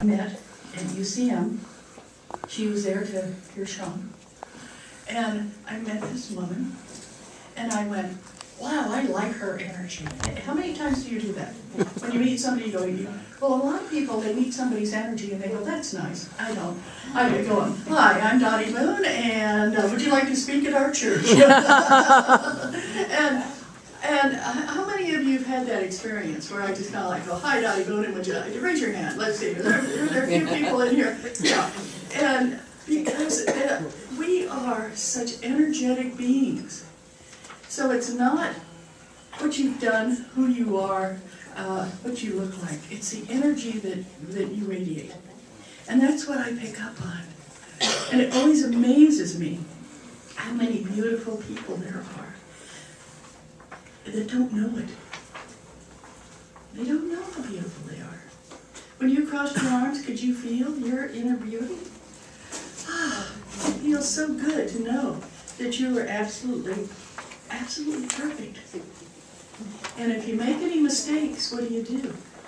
met at UCM. She was there to hear Sean. And I met this woman, and I went, wow, I like her energy. How many times do you do that? When you meet somebody, you go, well, a lot of people, they meet somebody's energy and they go, that's nice. I don't. I get going, hi, I'm Dottie Moon, and would you like to speak at our church? and how many of you have had that experience where I just kind of like go, hi, Dottie Moon, and would you like to raise your hand? Let's see, there are a few people in here. Yeah. And because we are such energetic beings. So it's not what you've done, who you are, what you look like. It's the energy that you radiate. And that's what I pick up on. And it always amazes me how many beautiful people there are that don't know it. They don't know how beautiful they are. When you crossed your arms, could you feel your inner beauty? It feels so good to know that you are absolutely perfect. And if you make any mistakes, what do?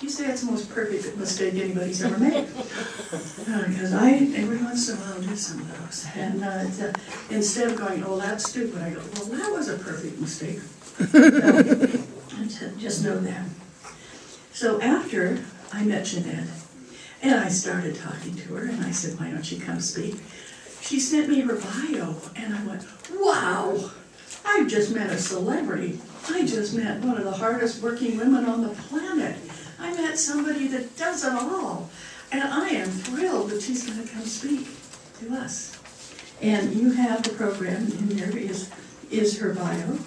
You say that's the most perfect mistake anybody's ever made. Because every once in a while, do some of those. And instead of going, oh, that's stupid, I go, well, that was a perfect mistake. And just know that. So after I met Jeannette, and I started talking to her, and I said, why don't you come speak? She sent me her bio, and I went, wow, I just met a celebrity. I just met one of the hardest working women on the planet. I met somebody that does it all. And I am thrilled that she's going to come speak to us. And you have the program in there is her bio.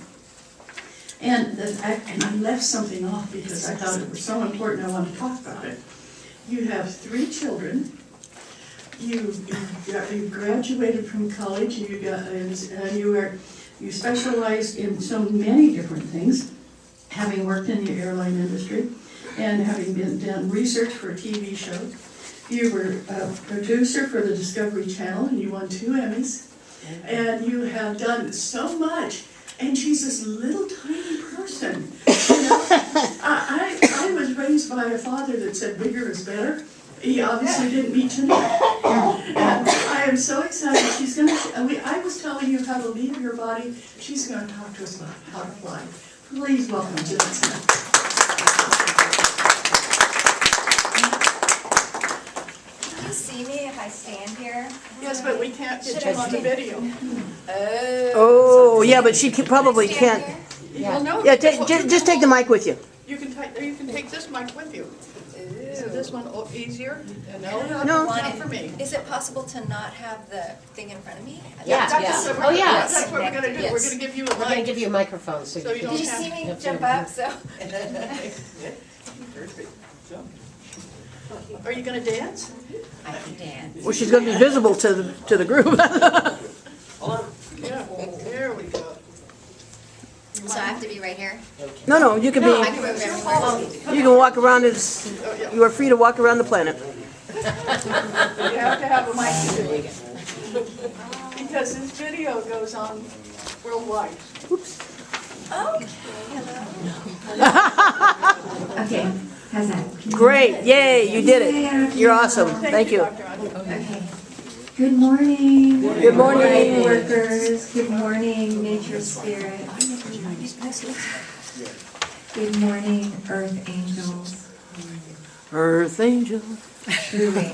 And I left something off because I thought it was so important I wanted to talk about it. You have 3 children. You graduated from college. You specialized in so many different things, having worked in the airline industry and having done research for a TV show. You were a producer for the Discovery Channel, and you won 2 Emmys. And you have done so much. And she's this little tiny person. You know, I was raised by a father that said bigger is better. He obviously didn't meet Jeannette. And I am so excited. She's going to. I was telling you how to leave your body. She's going to talk to us about how to fly. Please welcome Jeannette. Can you see me if I stand here? Yes, but we can't get you on the video. Oh, yeah, but she probably can't. Well, no, Yeah, just take the mic with you. you can take this mic with you. Is this one easier? No, not for me. Is it possible to not have the thing in front of me? Yeah. Oh, yeah. That's what we're going to do. Yes. We're going to give you a We're going to mic. give you a microphone so So you you can... don't Did you have- see me jump up? So Are you going to dance? I can dance. Well, she's going to be visible to the group. Yeah, there we go. So I have to be right here? No, you can No, I be. can move everywhere. You can walk around as. You are free to walk around the planet. You have to have a mic to do it. Because this video goes on worldwide. Okay. Okay, how's that? Great! Yay! You did it. You're awesome. Thank you. Dr. Andre. Okay. Good morning. Good morning. Light workers. Good morning, nature spirit. Good morning, earth angels. Earth angel. Truly.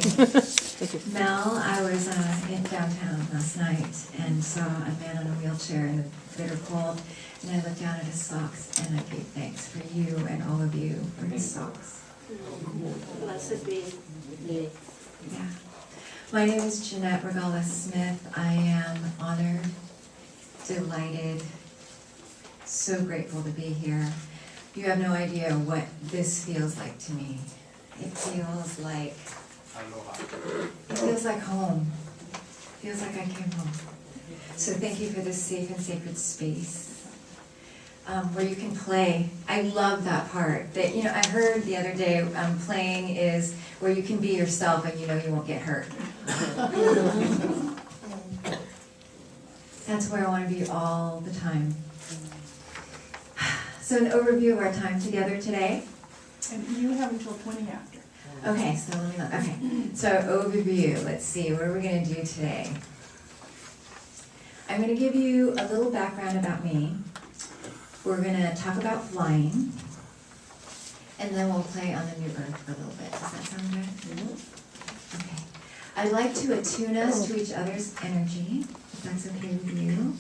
Mel, I was in downtown last night and saw a man in a wheelchair in the bitter cold, and I looked down at his socks and I gave thanks for you and all of you for his socks. Blessed be. Yeah. My name is Jeannette Regala Smith. I am honored, delighted, so grateful to be here. You have no idea what this feels like to me. It feels like home. It feels like I came home. So thank you for this safe and sacred space where you can play. I love that part. That I heard the other day. Playing is where you can be yourself and you know you won't get hurt. That's where I want to be all the time. So an overview of our time together today. And you have until 20 after. Okay, so let me look. Okay, so overview. Let's see, what are we gonna do today? I'm gonna give you a little background about me. We're gonna talk about flying, and then we'll play on the new earth for a little bit. Does that sound good? Okay. I'd like to attune us to each other's energy, if that's okay with you.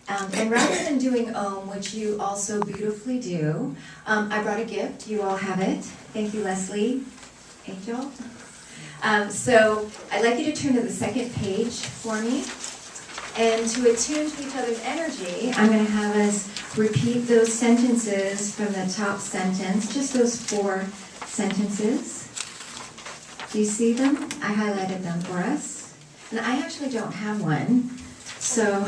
And rather than doing which you also beautifully do, I brought a gift. You all have it. Thank you, Leslie. Angel. So I'd like you to turn to the second page for me. And to attune to each other's energy, I'm going to have us repeat those sentences from the top sentence, just those 4 sentences. Do you see them? I highlighted them for us. And I actually don't have one, so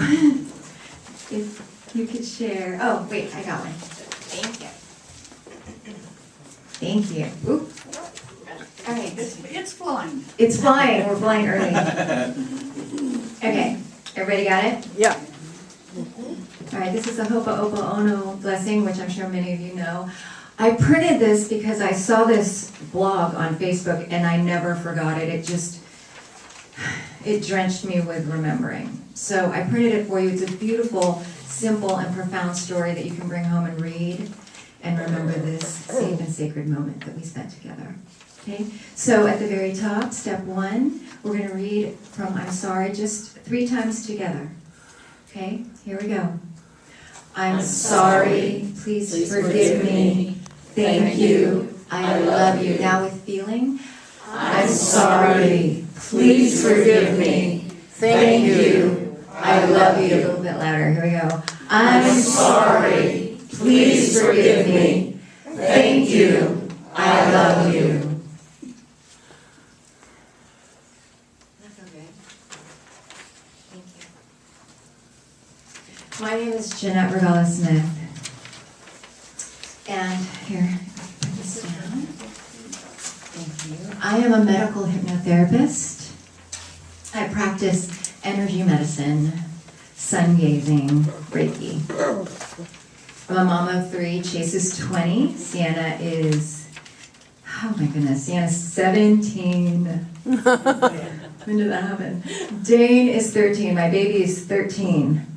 if you could share. Oh, wait, I got one. Thank you. Thank you. Oop. All right. It's flying. It's flying. We're flying early. Okay. Everybody got it? Yeah. All right, this is the Hopa Hopa Ono blessing, which I'm sure many of you know. I printed this because I saw this blog on Facebook and I never forgot it. It drenched me with remembering. So I printed it for you. It's a beautiful, simple, and profound story that you can bring home and read and remember this safe and sacred moment that we spent together. Okay, so at the very top, step 1, we're going to read from I'm sorry just 3 times together. Okay, here we go. I'm sorry, please forgive me. Thank you, I love you. Now with feeling. I'm sorry, please forgive me. Thank you, I love you. A little bit louder, here we go. I'm sorry, please forgive me. Thank you, I love you. My name is Jeannette Regala Smith, and here, put this down. Thank you. I am a medical hypnotherapist. I practice energy medicine, sun gazing, Reiki. I'm a mom of 3. Chase is 20. Sienna is, oh my goodness, Sienna's 17. When did that happen? Dane is 13. My baby is 13.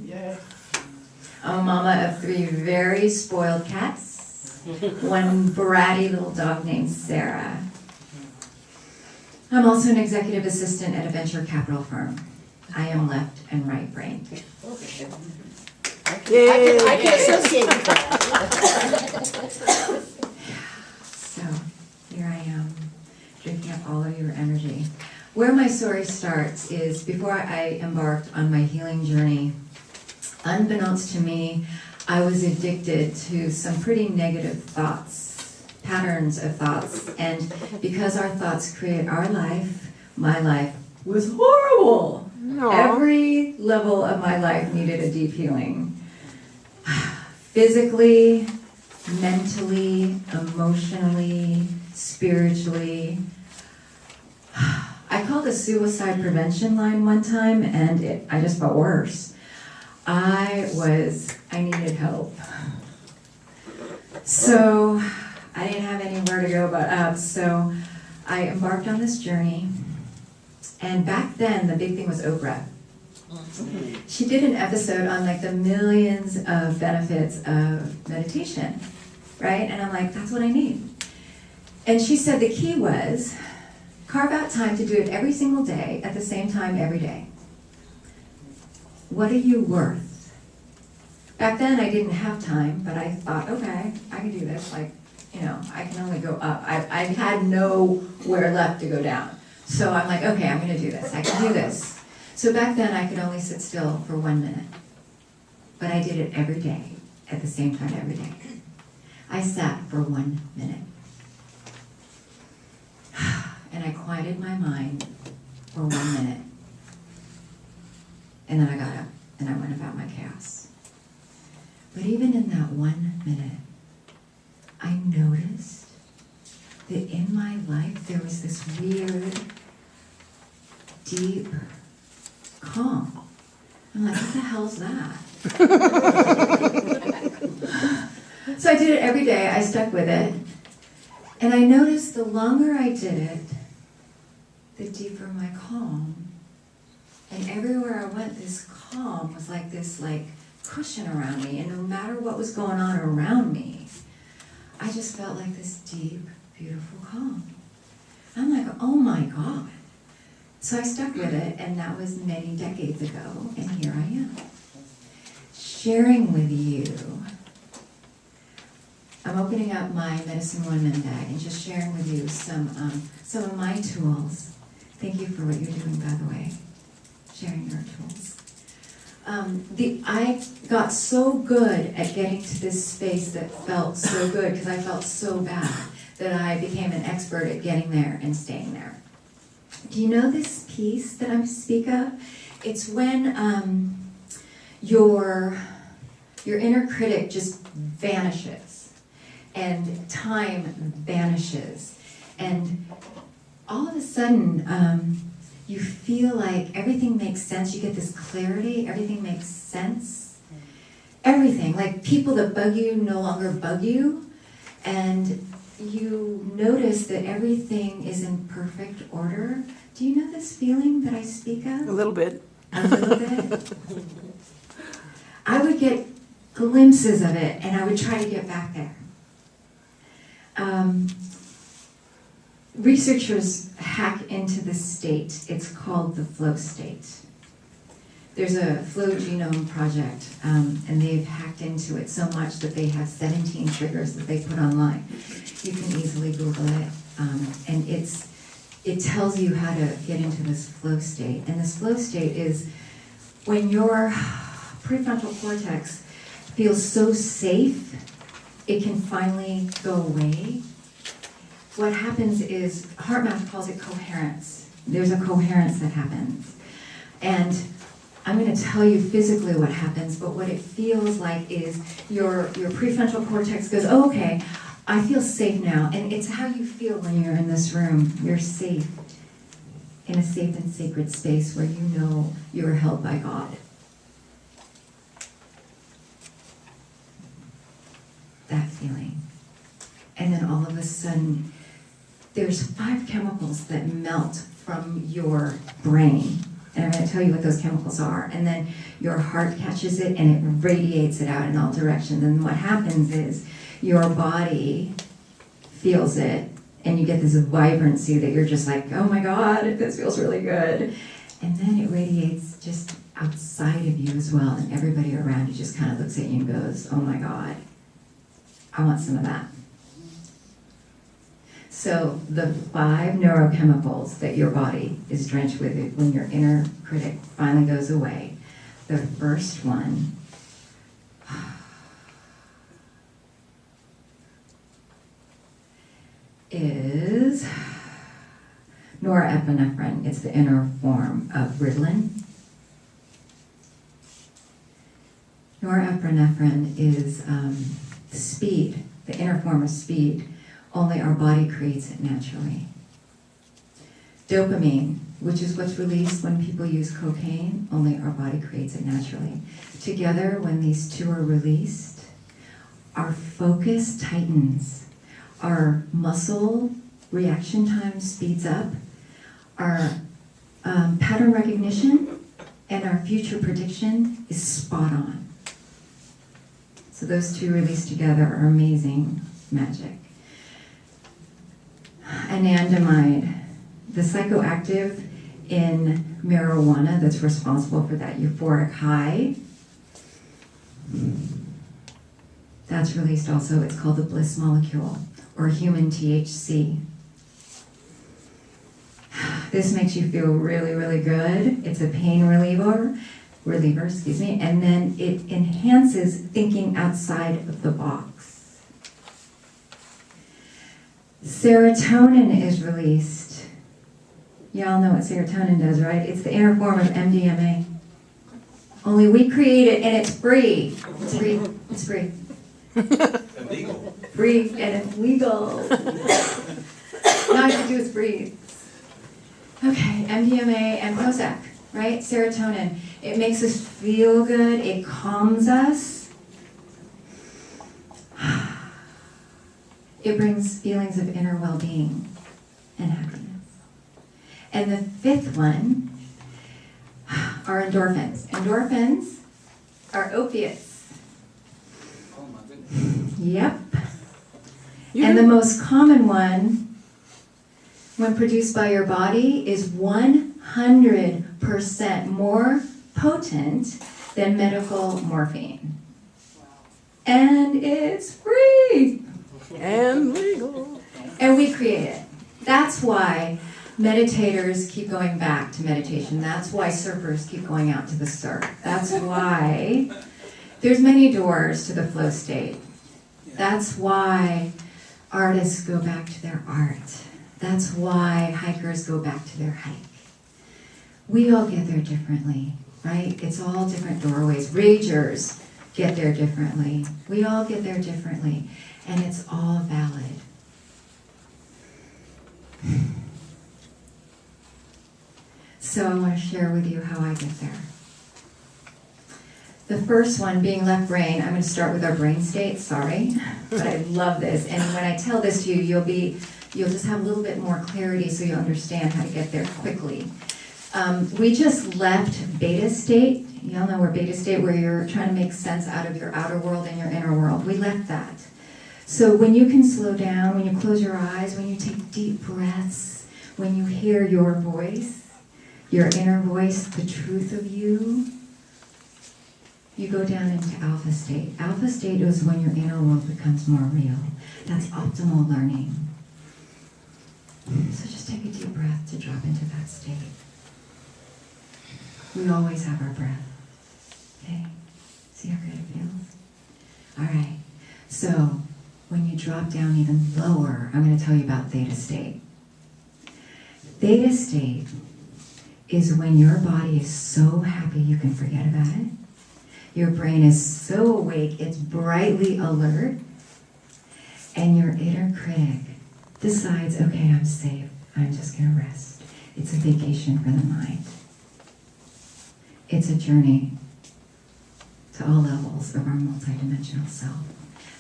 I'm a mama of 3 very spoiled cats, 1 bratty little dog named Sarah. I'm also an executive assistant at a venture capital firm. I am left and right brained. Yay. I can associate with that. So here I am, drinking up all of your energy. Where my story starts is before I embarked on my healing journey. Unbeknownst to me, I was addicted to some pretty negative thoughts, patterns of thoughts, and because our thoughts create our life, my life was horrible. No. Every level of my life needed a deep healing. Physically, mentally, emotionally, spiritually. I called a suicide prevention line one time, and I just felt worse. I needed help. So I didn't have anywhere to go but up, so I embarked on this journey. And back then, the big thing was Oprah. She did an episode on like the millions of benefits of meditation, right? And I'm like, that's what I need. And she said the key was carve out time to do it every single day at the same time every day. What are you worth? Back then I didn't have time, but I thought, okay, I can do this. Like, I can only go up. I had nowhere left to go down. So I'm like, okay, I'm gonna do this. I can do this. So back then I could only sit still for 1 minute. But I did it every day, at the same time every day. I sat for 1 minute. And I quieted my mind for 1 minute. And then I got up and I went about my chaos. But even in that 1 minute, I noticed that in my life there was this weird, deep calm. I'm like, what the hell's that? So I did it every day. I stuck with it. And I noticed the longer I did it, the deeper my calm. And everywhere I went, this calm was like this cushion around me. And no matter what was going on around me, I just felt like this deep, beautiful calm. I'm like, oh my God. So I stuck with it, and that was many decades ago, and here I am. Sharing with you, I'm opening up my Medicine Woman bag and just sharing with you some of my tools. Thank you for what you're doing, by the way, sharing your tools. I got so good at getting to this space that felt so good because I felt so bad that I became an expert at getting there and staying there. Do you know this piece that I speak of? It's when your inner critic just vanishes and time vanishes, and all of a sudden you feel like everything makes sense. You get this clarity, everything makes sense. Everything, like people that bug you no longer bug you, and you notice that everything is in perfect order. Do you know this feeling that I speak of? A little bit. A little bit? I would get glimpses of it, and I would try to get back there. Researchers hack into this state. It's called the flow state. There's a flow genome project, and they've hacked into it so much that they have 17 triggers that they put online. You can easily Google it, and it tells you how to get into this flow state. And this flow state is when your prefrontal cortex feels so safe, it can finally go away. What happens is, HeartMath calls it coherence. There's a coherence that happens. And I'm going to tell you physically what happens, but what it feels like is your prefrontal cortex goes, oh, okay, I feel safe now. And it's how you feel when you're in this room. You're safe, in a safe and sacred space where you know you're held by God. That feeling. And then all of a sudden, there's 5 chemicals that melt from your brain. And I'm going to tell you what those chemicals are. And then your heart catches it and it radiates it out in all directions. And what happens is your body feels it and you get this vibrancy that you're just like, oh my God, this feels really good. And then it radiates just outside of you as well. And everybody around you just kind of looks at you and goes, oh my God, I want some of that. So the 5 neurochemicals that your body is drenched with when your inner critic finally goes away. The first one is norepinephrine. It's the inner form of Ritalin. Norepinephrine is speed, the inner form of speed. Only our body creates it naturally. Dopamine, which is what's released when people use cocaine, only our body creates it naturally. Together, when these 2 are released, our focus tightens, our muscle reaction time speeds up, our pattern recognition and our future prediction is spot on. So those 2 released together are amazing magic. Anandamide, the psychoactive in marijuana that's responsible for that euphoric high, that's released also. It's called the bliss molecule, or human THC. This makes you feel really, really good. It's a pain reliever, and then it enhances thinking outside of the box. Serotonin is released. Y'all know what serotonin does, right? It's the inner form of MDMA. Only we create it, and it's free. It's free. It's free. Illegal. Free, and it's legal. All you have to do is breathe. Okay, MDMA and Prozac, right? Serotonin. It makes us feel good. It calms us. It brings feelings of inner well-being and happiness. And the fifth one are endorphins. Endorphins are opiates. Oh my goodness. Yep. And the most common one, when produced by your body, is 100% more potent than medical morphine. And it's free. And legal. And we create it. That's why meditators keep going back to meditation. That's why surfers keep going out to the surf. That's why there's many doors to the flow state. That's why artists go back to their art. That's why hikers go back to their hike. We all get there differently, right? It's all different doorways. Ragers get there differently. We all get there differently, and it's all valid. So I want to share with you how I get there. The first one, being left brain, I'm going to start with our brain state, sorry, but I love this. And when I tell this to you, you'll just have a little bit more clarity so you'll understand how to get there quickly. We just left beta state. Y'all know we're beta state, where you're trying to make sense out of your outer world and your inner world. We left that. So when you can slow down, when you close your eyes, when you take deep breaths, when you hear your voice, your inner voice, the truth of you, you go down into alpha state. Alpha state is when your inner world becomes more real. That's optimal learning. So just take a deep breath to drop into that state. We always have our breath. Okay? See how good it feels? All right. So when you drop down even lower, I'm going to tell you about theta state. Theta state is when your body is so happy you can forget about it. Your brain is so awake, it's brightly alert, and your inner critic decides, okay, I'm safe, I'm just going to rest. It's a vacation for the mind. It's a journey to all levels of our multidimensional self.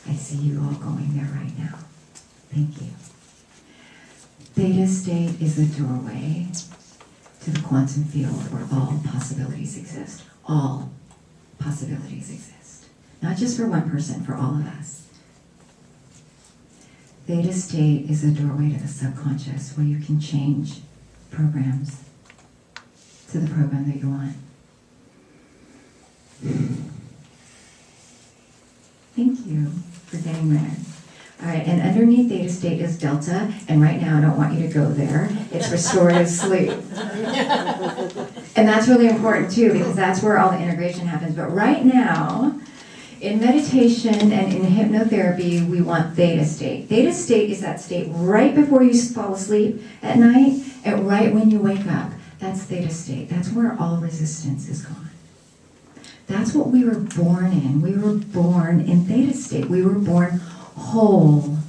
I see you all going there right now. Thank you. Theta state is the doorway to the quantum field where all possibilities exist. All possibilities exist. Not just for one person, for all of us. Theta state is a doorway to the subconscious where you can change programs to the program that you want. Thank you for getting there. All right, and underneath theta state is delta, and right now I don't want you to go there. It's restorative sleep. And that's really important too, because that's where all the integration happens. But right now, in meditation and in hypnotherapy, we want theta state. Theta state is that state right before you fall asleep at night and right when you wake up. That's theta state. That's where all resistance is gone. That's what we were born in. We were born in theta state. We were born whole.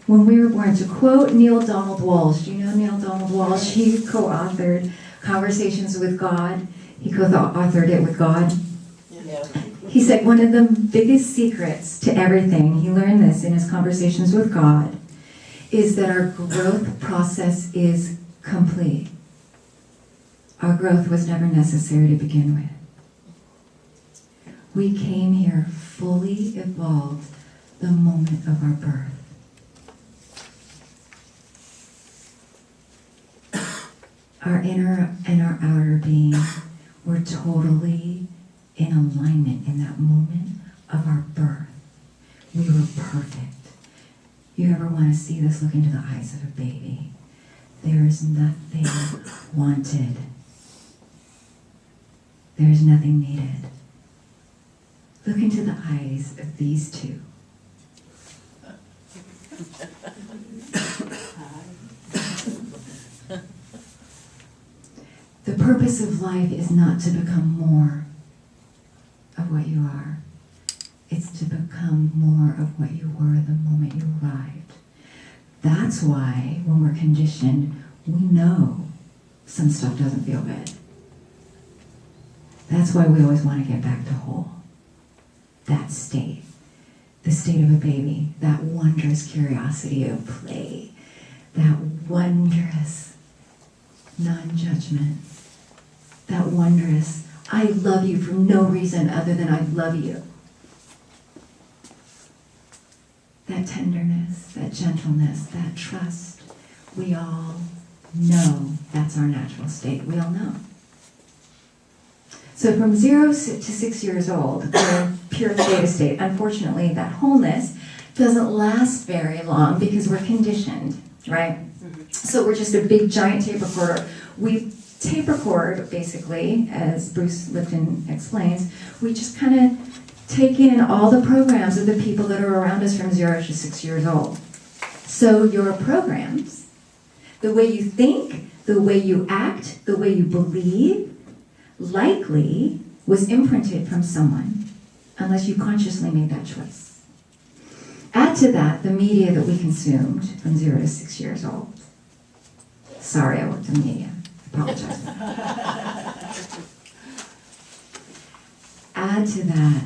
When we were born, to quote Neil Donald Walsh, do you know Neil Donald Walsh? He co-authored Conversations with God. He co-authored it with God. Yeah. He said one of the biggest secrets to everything, he learned this in his Conversations with God, is that our growth process is complete. Our growth was never necessary to begin with. We came here fully evolved the moment of our birth. Our inner and our outer being were totally in alignment in that moment of our birth. We were perfect. You ever want to see this? Look into the eyes of a baby. There is nothing wanted. There is nothing needed. Look into the eyes of these two. The purpose of life is not to become more of what you are. It's to become more of what you were the moment you arrived. That's why when we're conditioned, we know some stuff doesn't feel good. That's why we always want to get back to whole. That state. the state of a baby, that wondrous curiosity of play, that wondrous non-judgment, that wondrous, I love you for no reason other than I love you. That tenderness, that gentleness, that trust, we all know that's our natural state. We all know. So from 0 to 6 years old, we're pure theta state. Unfortunately, that wholeness doesn't last very long because we're conditioned, right? So we're just a big giant tape recorder. We tape record, basically, as Bruce Lipton explains, we just kind of take in all the programs of the people that are around us from 0 to 6 years old. So your programs, the way you think, the way you act, the way you believe, likely was imprinted from someone, unless you consciously made that choice. Add to that the media that we consumed from 0 to 6 years old. Sorry, I worked in media. I apologize. Add to that,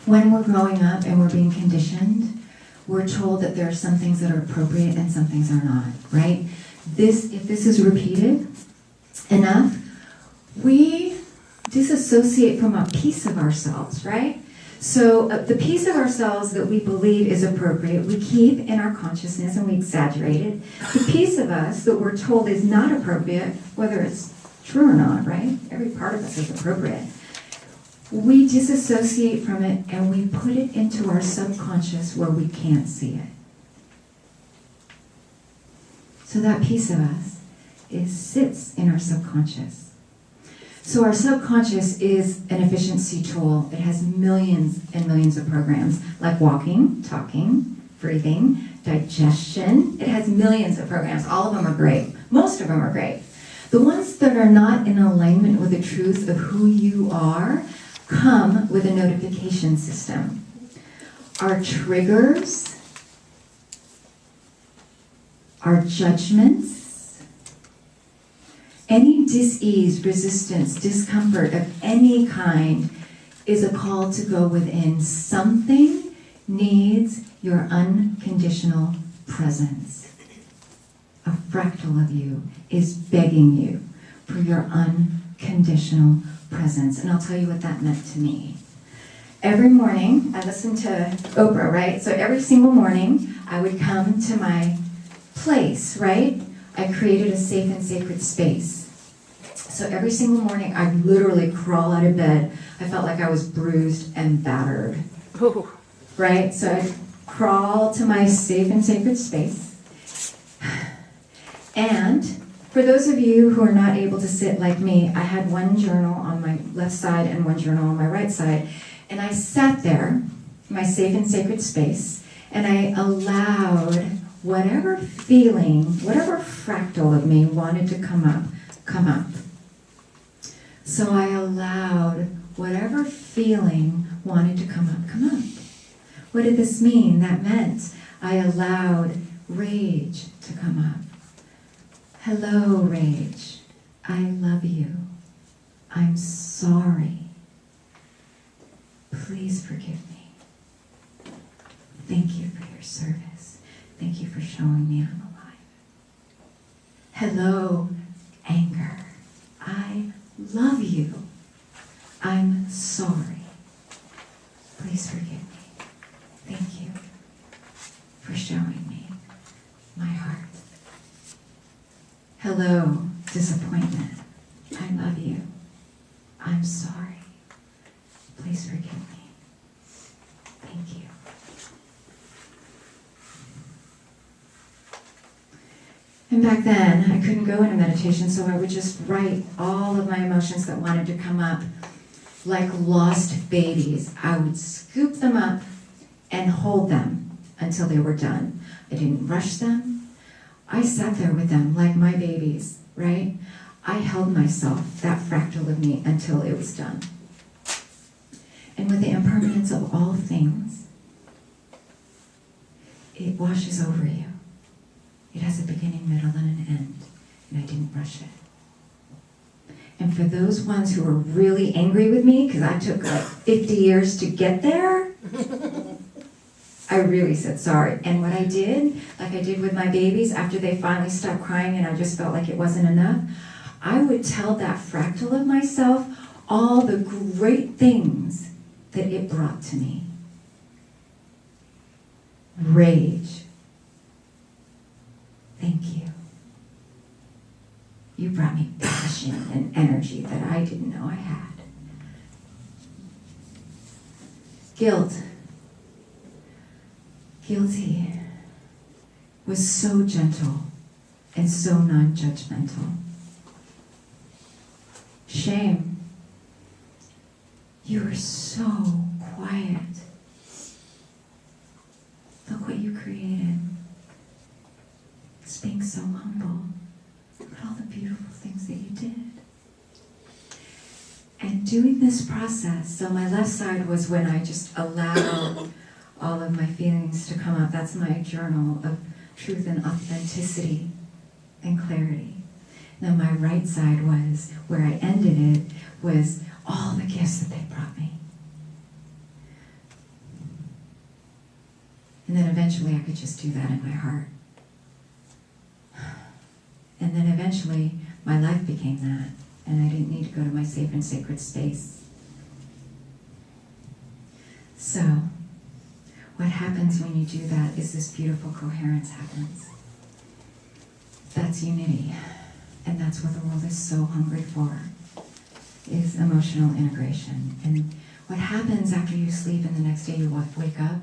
when we're growing up and we're being conditioned, we're told that there are some things that are appropriate and some things are not, right? If this is repeated enough, we disassociate from a piece of ourselves, right? So the piece of ourselves that we believe is appropriate, we keep in our consciousness and we exaggerate it. The piece of us that we're told is not appropriate, whether it's true or not, right? Every part of us is appropriate. We disassociate from it and we put it into our subconscious where we can't see it. So that piece of us sits in our subconscious. So our subconscious is an efficiency tool. It has millions and millions of programs, like walking, talking, breathing, digestion. It has millions of programs. All of them are great. Most of them are great. The ones that are not in alignment with the truth of who you are come with a notification system. Our triggers, our judgments, any dis-ease, resistance, discomfort of any kind is a call to go within. Something needs your unconditional presence. A fractal of you is begging you for your unconditional presence. And I'll tell you what that meant to me. Every morning, I listened to Oprah, right? So every single morning, I would come to my place, right? I created a safe and sacred space. So every single morning, I'd literally crawl out of bed. I felt like I was bruised and battered, right? So I'd crawl to my safe and sacred space. And for those of you who are not able to sit like me, I had one journal on my left side and one journal on my right side. And I sat there, my safe and sacred space, and I allowed whatever feeling, whatever fractal of me wanted to come up. So I allowed whatever feeling wanted to come up. What did this mean? That meant I allowed rage to come up. Hello, rage. I love you. I'm sorry. Please forgive me. Thank you for your service. Thank you for showing me I'm alive. Hello, anger. I love you. I'm sorry. Please forgive me. Thank you for showing me my heart. Hello, disappointment. I love you. I'm sorry. Please forgive me. Thank you. And back then, I couldn't go into meditation, so I would just write all of my emotions that wanted to come up like lost babies. I would scoop them up and hold them until they were done. I didn't rush them. I sat there with them like my babies, right? I held myself, that fractal of me, until it was done. And with the impermanence of all things, it washes over you. It has a beginning, middle, and an end, and I didn't rush it. And for those ones who were really angry with me, because I took like 50 years to get there, I really said sorry. And what I did, like I did with my babies, after they finally stopped crying and I just felt like it wasn't enough, I would tell that fractal of myself all the great things that it brought to me. Rage. Thank you. You brought me passion and energy that I didn't know I had. Guilt. Guilty was so gentle and so non-judgmental. Shame. You were so quiet. Look what you created. Just being so humble. Look at all the beautiful things that you did. And doing this process, so my left side was when I just allowed all of my feelings to come up. That's my journal of truth and authenticity and clarity. Now my right side was, where I ended it, was all the gifts that they brought me. And then eventually I could just do that in my heart. And then eventually my life became that, and I didn't need to go to my safe and sacred space. So, what happens when you do that is this beautiful coherence happens. That's unity. And that's what the world is so hungry for, is emotional integration. And what happens after you sleep and the next day you wake up,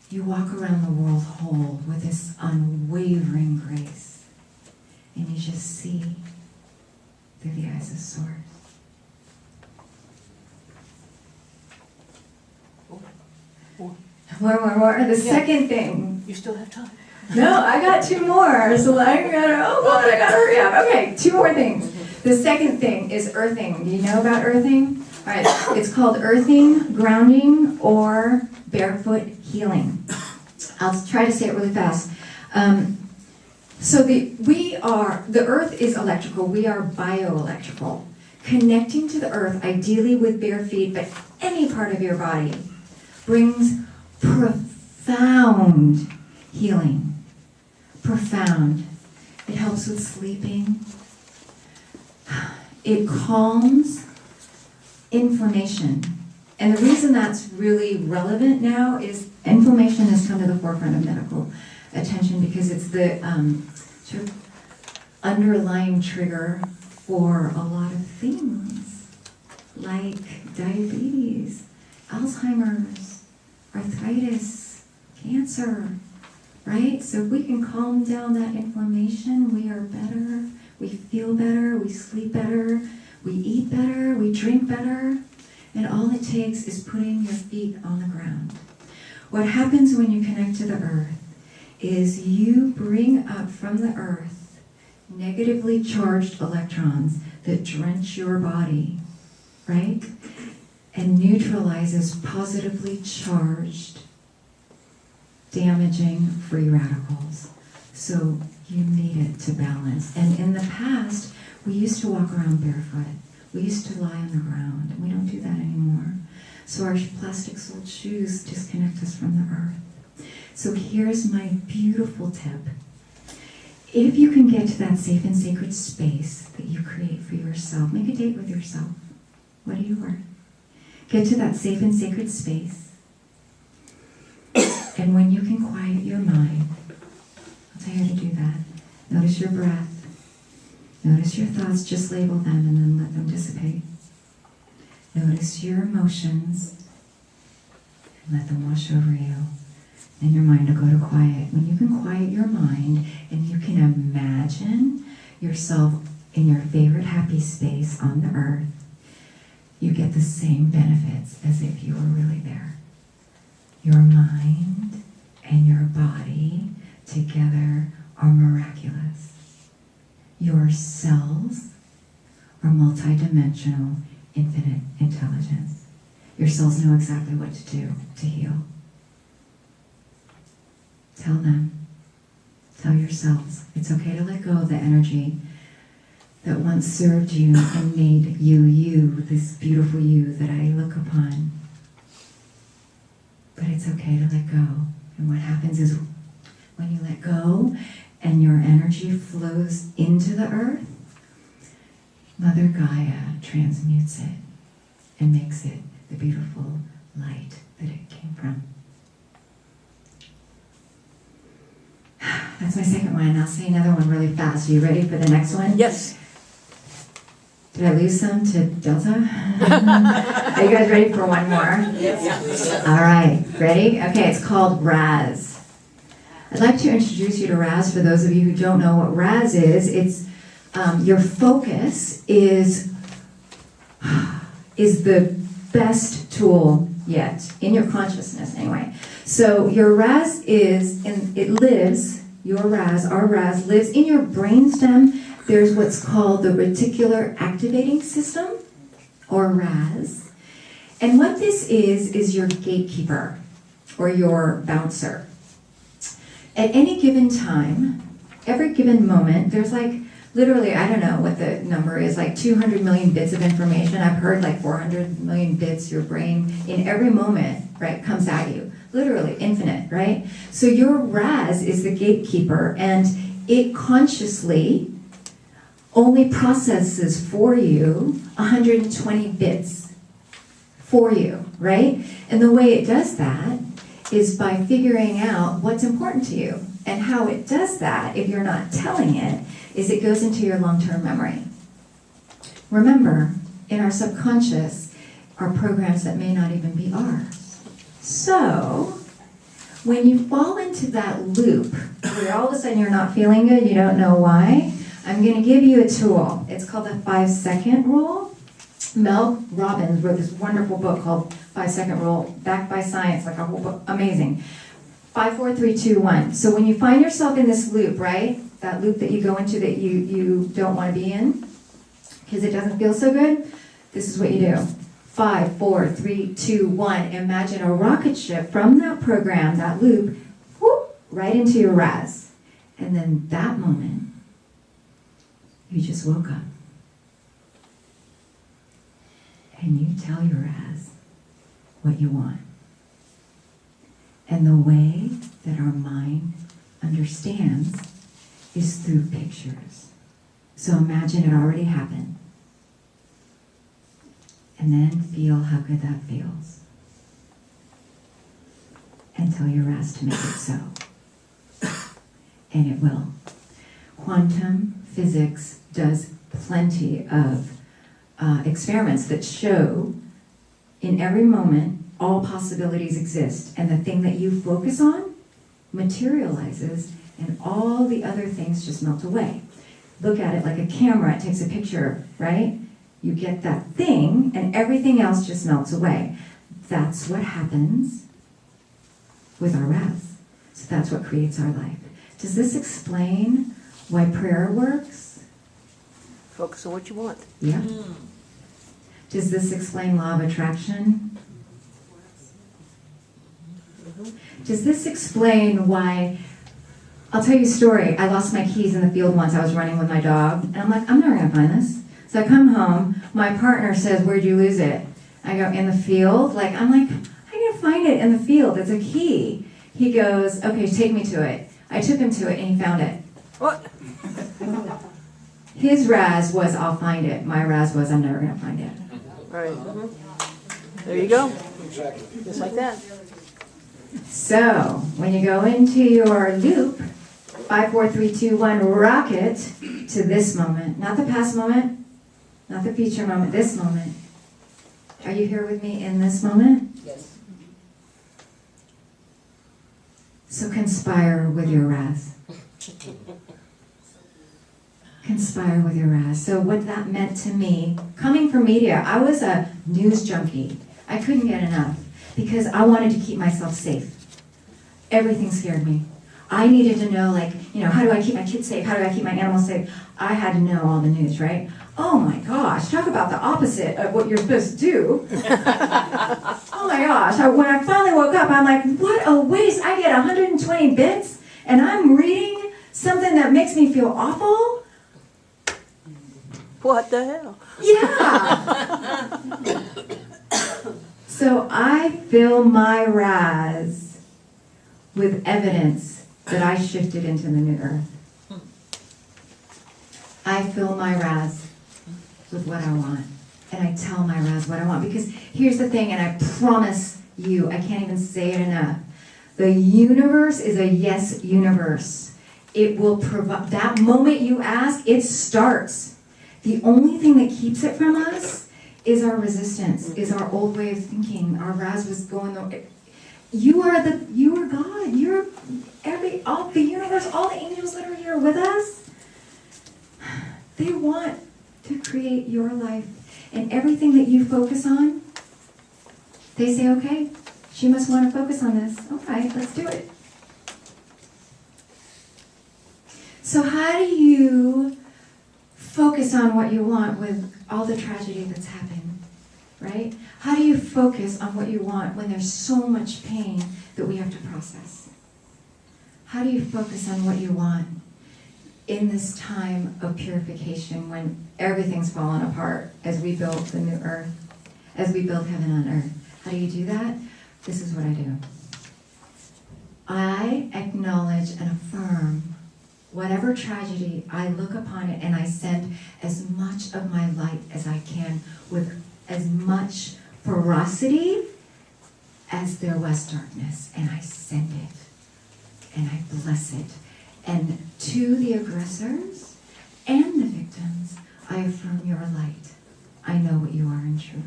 you walk around the world whole with this unwavering grace. And you just see through the eyes of Source. More. The second thing. You still have time. No, I got two more. So I gotta hurry up. Okay, two more things. The second thing is earthing. Do you know about earthing? All right, it's called earthing, grounding, or barefoot healing. I'll try to say it really fast. So the earth is electrical. We are bioelectrical. Connecting to the earth, ideally with bare feet, but any part of your body, brings profound healing. Profound. It helps with sleeping. It calms inflammation. And the reason that's really relevant now is inflammation has come to the forefront of medical attention because it's the sort of underlying trigger for a lot of things like diabetes, Alzheimer's, arthritis, cancer, right? So if we can calm down that inflammation, we are better, we feel better, we sleep better, we eat better, we drink better, and all it takes is putting your feet on the ground. What happens when you connect to the earth is you bring up from the earth negatively charged electrons that drench your body, right? And neutralizes positively charged, damaging free radicals. So you need it to balance. And in the past, we used to walk around barefoot. We used to lie on the ground. We don't do that anymore. So our plastic soled shoes disconnect us from the earth. So here's my beautiful tip. If you can get to that safe and sacred space that you create for yourself, make a date with yourself. What are you worth? Get to that safe and sacred space. And when you can quiet your mind, I'll tell you how to do that. Notice your breath. Notice your thoughts, just label them and then let them dissipate. Notice your emotions and let them wash over you. And your mind will go to quiet. When you can quiet your mind and you can imagine yourself in your favorite happy space on the earth, you get the same benefits as if you were really there. Your mind and your body together are miraculous. Your cells are multidimensional, infinite intelligence. Your cells know exactly what to do to heal. Tell them. Tell yourselves. It's okay to let go of the energy that once served you and made you, this beautiful you that I look upon. but it's okay to let go. And what happens is when you let go and your energy flows into the earth, Mother Gaia transmutes it and makes it the beautiful light that it came from. That's my second one. I'll say another one really fast. Are you ready for the next one? Yes. Did I lose some to Delta? Are you guys ready for one more? Yes. All right, ready? Okay, it's called Raz. I'd like to introduce you to Raz for those of you who don't know what Raz is. It's your focus is the best tool yet in your consciousness anyway. So your Raz our Raz lives in your brainstem. There's what's called the reticular activating system, or Raz. And what this is your gatekeeper, or your bouncer. At any given time, every given moment, there's like, literally, I don't know what the number is, like 200 million bits of information. I've heard like 400 million bits, your brain, in every moment, right, comes at you. Literally, infinite, right? So your Raz is the gatekeeper, and it consciously only processes for you 120 bits for you, right? And the way it does that is by figuring out what's important to you. And how it does that, if you're not telling it, is it goes into your long-term memory. Remember, in our subconscious are programs that may not even be ours. So, when you fall into that loop, where all of a sudden you're not feeling good, you don't know why, I'm going to give you a tool. It's called the 5-second rule. Mel Robbins wrote this wonderful book called 5-Second Rule, backed by science, like a whole book, amazing. 5, 4, 3, 2, 1. So when you find yourself in this loop, right, that loop that you go into that you don't want to be in, because it doesn't feel so good, this is what you do. 5, 4, 3, 2, 1. Imagine a rocket ship from that program, that loop, whoop, right into your Raz. And then that moment, you just woke up. And you tell your Raz what you want. And the way that our mind understands is through pictures. So imagine it already happened. And then feel how good that feels. And tell your Raz to make it so. And it will. Quantum physics does plenty of experiments that show in every moment all possibilities exist, and the thing that you focus on materializes, and all the other things just melt away. Look at it like a camera. It takes a picture, right? You get that thing, and everything else just melts away. That's what happens with our Raz. So that's what creates our life. Does this explain why prayer works? Focus on what you want. Yeah. Does this explain law of attraction? Does this explain why... I'll tell you a story. I lost my keys in the field once. I was running with my dog, and I'm like, I'm never going to find this. So I come home. My partner says, where'd you lose it? I go, in the field. I'm like, how are you going to find it in the field? It's a key. He goes, okay, take me to it. I took him to it, and he found it. What? His Raz was, I'll find it. My Raz was, I'm never going to find it. Right. There you go. Just like that. So, when you go into your loop, 5, 4, 3, 2, 1, rocket to this moment. Not the past moment, not the future moment, this moment. Are you here with me in this moment? Yes. So conspire with your Raz. Conspire with your Raz. So what that meant to me, coming from media, I was a news junkie. I couldn't get enough because I wanted to keep myself safe. Everything scared me. I needed to know, how do I keep my kids safe? How do I keep my animals safe? I had to know all the news, right? Oh my gosh, talk about the opposite of what you're supposed to do. Oh my gosh, when I finally woke up, I'm like, what a waste. I get 120 bits and I'm reading something that makes me feel awful? What the hell? Yeah. So I fill my Raz with evidence that I shifted into the new earth. I fill my Raz with what I want. And I tell my Raz what I want. Because here's the thing, and I promise you, I can't even say it enough. The universe is a yes universe. It will provide, that moment you ask, it starts. The only thing that keeps it from us is our resistance, is our old way of thinking. Our Raz was going the, you are God. You're all the universe, all the angels that are here with us. They want to create your life. And everything that you focus on, they say, okay, she must want to focus on this. All right, let's do it. So how do you focus on what you want with all the tragedy that's happened, right? How do you focus on what you want when there's so much pain that we have to process? How do you focus on what you want in this time of purification when everything's fallen apart as we build the new earth, as we build heaven on earth? How do you do that? This is what I do. I acknowledge and affirm whatever tragedy, I look upon it and I send as much of my light as I can with as much ferocity as there was darkness. And I send it and I bless it. And to the aggressors and the victims, I affirm your light. I know what you are in truth.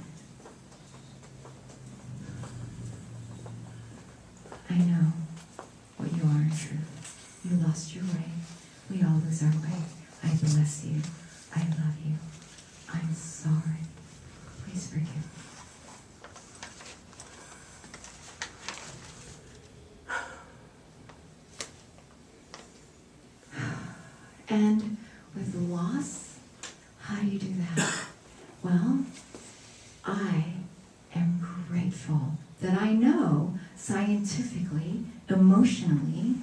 I know what you are in truth. You lost your way. We all lose our way. I bless you. I love you. I'm sorry. Please forgive me. And with loss, how do you do that? Well, I am grateful that I know scientifically, emotionally,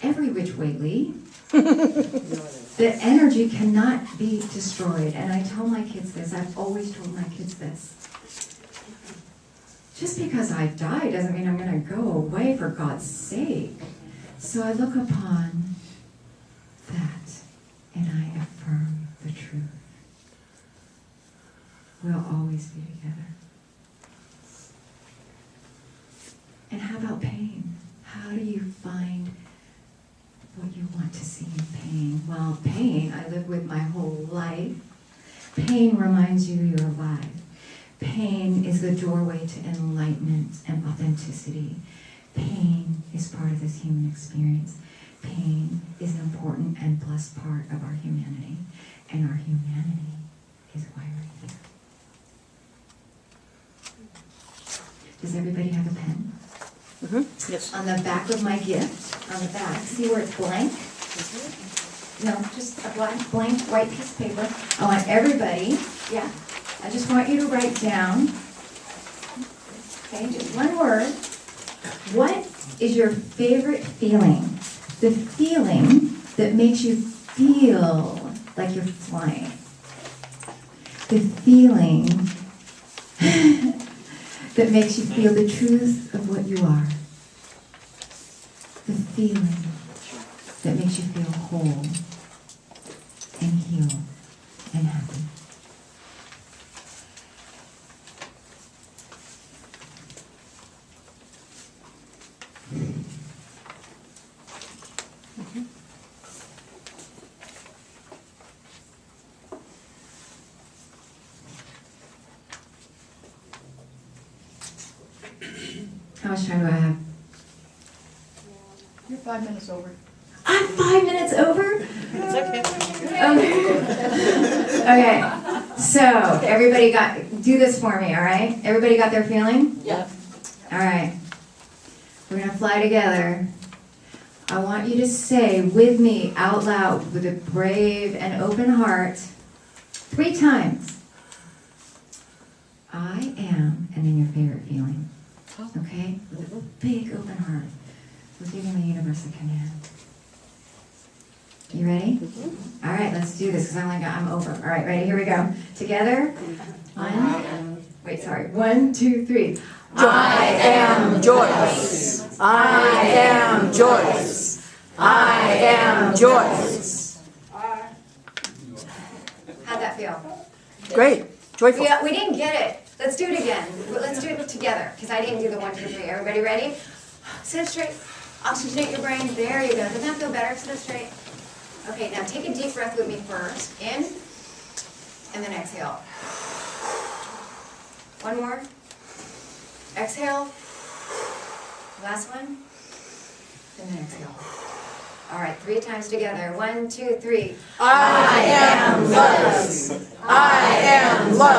every which wayly, that energy cannot be destroyed. And I tell my kids this, I've always told my kids this. Just because I've died doesn't mean I'm going to go away, for God's sake. So I look upon that and I affirm the truth. We'll always be together. And how about pain? How do you find what you want to see in pain? Well, pain, I live with my whole life. Pain reminds you you're alive. Pain is the doorway to enlightenment and authenticity. Pain is part of this human experience. Pain is an important and blessed part of our humanity. And our humanity is why we're here. Does everybody have a pen? Mm-hmm. Yes. On the back of my gift, on the back, see where it's blank? No, just a blank white piece of paper. I want everybody, yeah, I just want you to write down, okay, just one word. What is your favorite feeling? The feeling that makes you feel like you're flying. The feeling that makes you feel the truth of what you are. The feeling that makes you feel whole and healed and happy. How much time do I have? You're 5 minutes over. I'm 5 minutes over? It's okay. Okay, so everybody do this for me, all right? Everybody got their feeling? Yeah. All right. We're gonna fly together. I want you to say with me out loud with a brave and open heart 3 times. I am, and then your favorite feeling. Okay? With a big open heart. We're giving the universe a command. You ready? All right, let's do this because I'm over. All right, ready? Here we go. Together. 1, Wait, sorry. 1, 2, 3. I am Joyce. I am Joyce. I am Joyce. How'd that feel? Great. Joyful. We didn't get it. Let's do it again. Let's do it together, because I didn't do the 1, 2, 3. Everybody ready? Sit up straight. Oxygenate your brain. There you go. Doesn't that feel better? Sit up straight. Okay, now take a deep breath with me first. In, and then exhale. One more. Exhale. Last one. And then exhale. All right, 3 times together. 1, 2, 3. I am Lois. I am Lois.